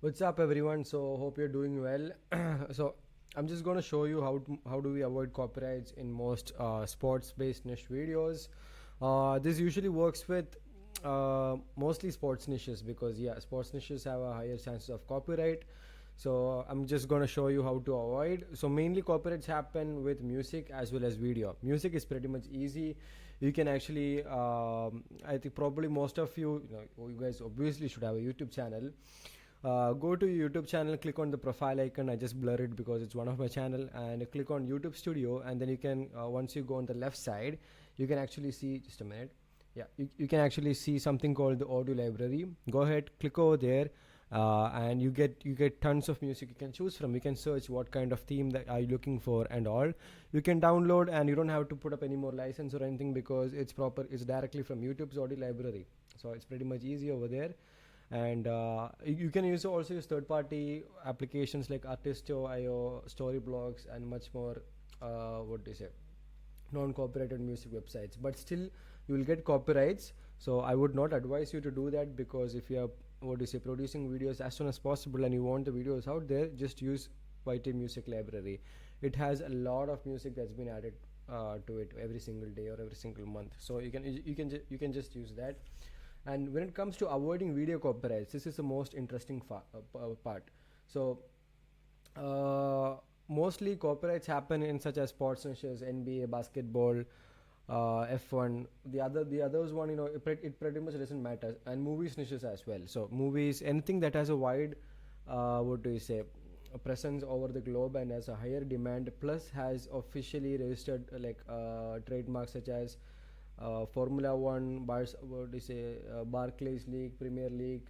What's up, everyone? So hope you're doing well. So I'm just going to show you how do we avoid copyrights in most sports-based niche videos. This usually works with mostly sports niches because sports niches have a higher chances of copyright. So I'm just going to show you how to avoid. So mainly copyrights happen with music as well as video. Music is pretty much easy. You can actually, I think probably most of you guys obviously should have a YouTube channel. Go to YouTube channel, click on the profile icon. I just blur it because it's one of my channel, and click on YouTube Studio, and then you can once you go on the left side, you can actually see just a minute. Yeah, you can actually see something called the audio library. Go ahead, click over there, and you get tons of music you can choose from. You can search what kind of theme that are you looking for and all. You can download, and you don't have to put up any more license or anything because it's proper. It's directly from YouTube's audio library, so it's pretty much easy over there. And you can also use third-party applications like Artisto.io, Storyblogs, and much more. What do you say? Non-copyrighted music websites, but still you will get copyrights. So I would not advise you to do that because if you are what do you say producing videos as soon as possible and you want the videos out there, just use YT Music Library. It has a lot of music that's been added to it every single day or every single month. So you can just use that. And when it comes to avoiding video copyrights, this is the most interesting part. So uh, mostly copyrights happen in such as sports niches, NBA, basketball, F1. The others one, it pretty much doesn't matter. And movies niches as well. So movies, anything that has a wide, what do you say, a presence over the globe and has a higher demand, plus has officially registered trademarks such as Formula One, what do you say, Barclays League, Premier League,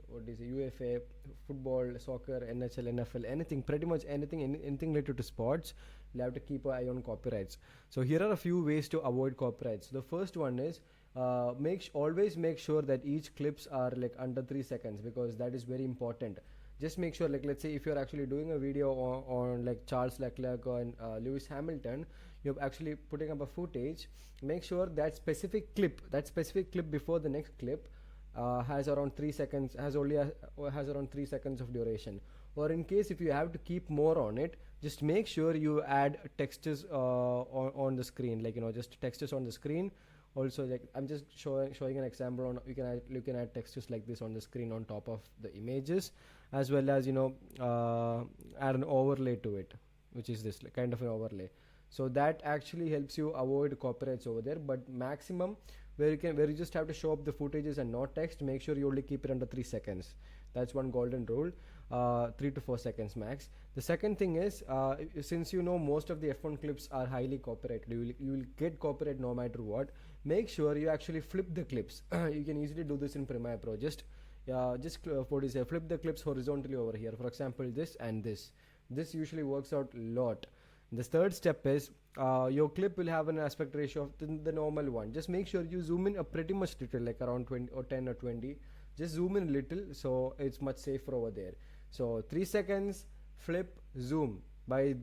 what do you say, UFA, football, soccer, NHL, NFL, anything, pretty much anything, anything related to sports. You have to keep an eye on copyrights. So here are a few ways to avoid copyrights. The first one is always make sure that each clips are like under 3 seconds because that is very important. Just make sure, like let's say if you're actually doing a video on like Charles Leclerc or Lewis Hamilton, you're actually putting up a footage. Make sure that specific clip before the next clip has around 3 seconds, has around 3 seconds of duration. Or in case if you have to keep more on it, just make sure you add textures on the screen, like just textures on the screen. Also, like I'm just showing an example on, you can add textures like this on the screen on top of the images, as well as add an overlay to it, which is this kind of an overlay. So that actually helps you avoid copyrights over there. But maximum, where you just have to show up the footages and not text, make sure you only keep it under 3 seconds. That's one golden rule. 3 to 4 seconds max. The second thing is, since most of the F1 clips are highly copyrighted, you will get copyright no matter what. Make sure you actually flip the clips. You can easily do this in Premiere Pro. What is flip the clips horizontally over here. For example, this and this. This usually works out a lot. The third step is, your clip will have an aspect ratio of the normal one. Just make sure you zoom in a pretty much little, like around 20 or 10 or 20. Just zoom in a little, so it's much safer over there. So 3 seconds, flip, zoom. By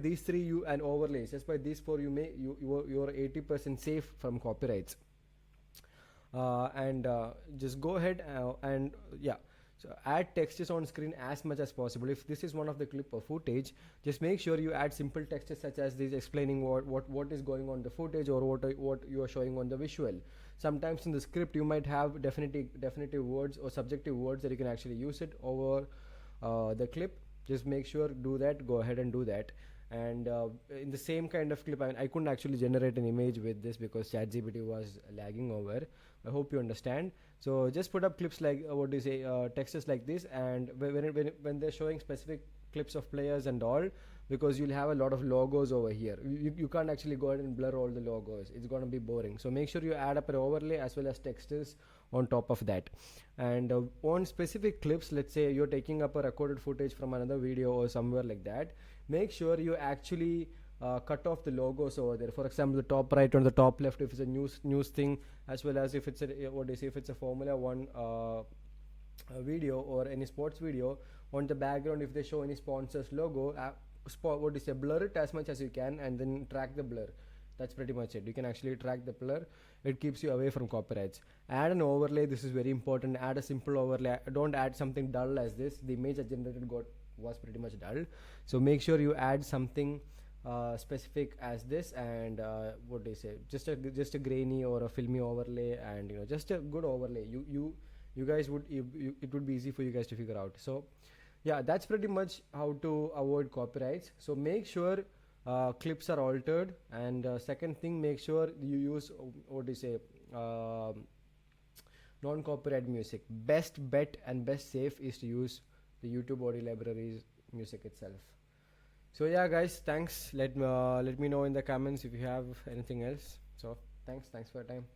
these three, you and overlays. Just by these four, you're 80% safe from copyrights. And just go ahead and yeah. So add textures on screen as much as possible. If this is one of the clip or footage, just make sure you add simple textures such as this explaining what is going on the footage, or what you are showing on the visual. Sometimes in the script you might have definitive words or subjective words that you can actually use it over the clip. Just make sure do that. Go ahead and do that. And in the same kind of clip, I couldn't actually generate an image with this because ChatGPT was lagging over. I hope you understand. So just put up clips like what do you say, textures like this, and when they're showing specific clips of players and all, because you'll have a lot of logos over here. You can't actually go ahead and blur all the logos. It's gonna be boring. So make sure you add up an overlay as well as textures on top of that. And on specific clips, let's say you're taking up a recorded footage from another video or somewhere like that, make sure you actually cut off the logos over there. For example, the top right or the top left if it's a news thing, as well as if it's a Formula One video or any sports video. On the background, if they show any sponsors logo, blur it as much as you can and then track the blur. That's pretty much it. You can actually track the blur. it keeps you away from copyrights. Add an overlay. This is very important. Add a simple overlay. Don't add something dull as this. The image I generated was pretty much dull. So make sure you add something specific as this, and what do you say, just a grainy or a filmy overlay, and just a good overlay. You guys it would be easy for you guys to figure out. So yeah, that's pretty much how to avoid copyrights. So make sure clips are altered, and second thing, make sure you use what do you say, non-copyright music. Best bet and best safe is to use the YouTube audio libraries music itself. So yeah, guys, thanks. Let me know in the comments if you have anything else. So thanks for your time.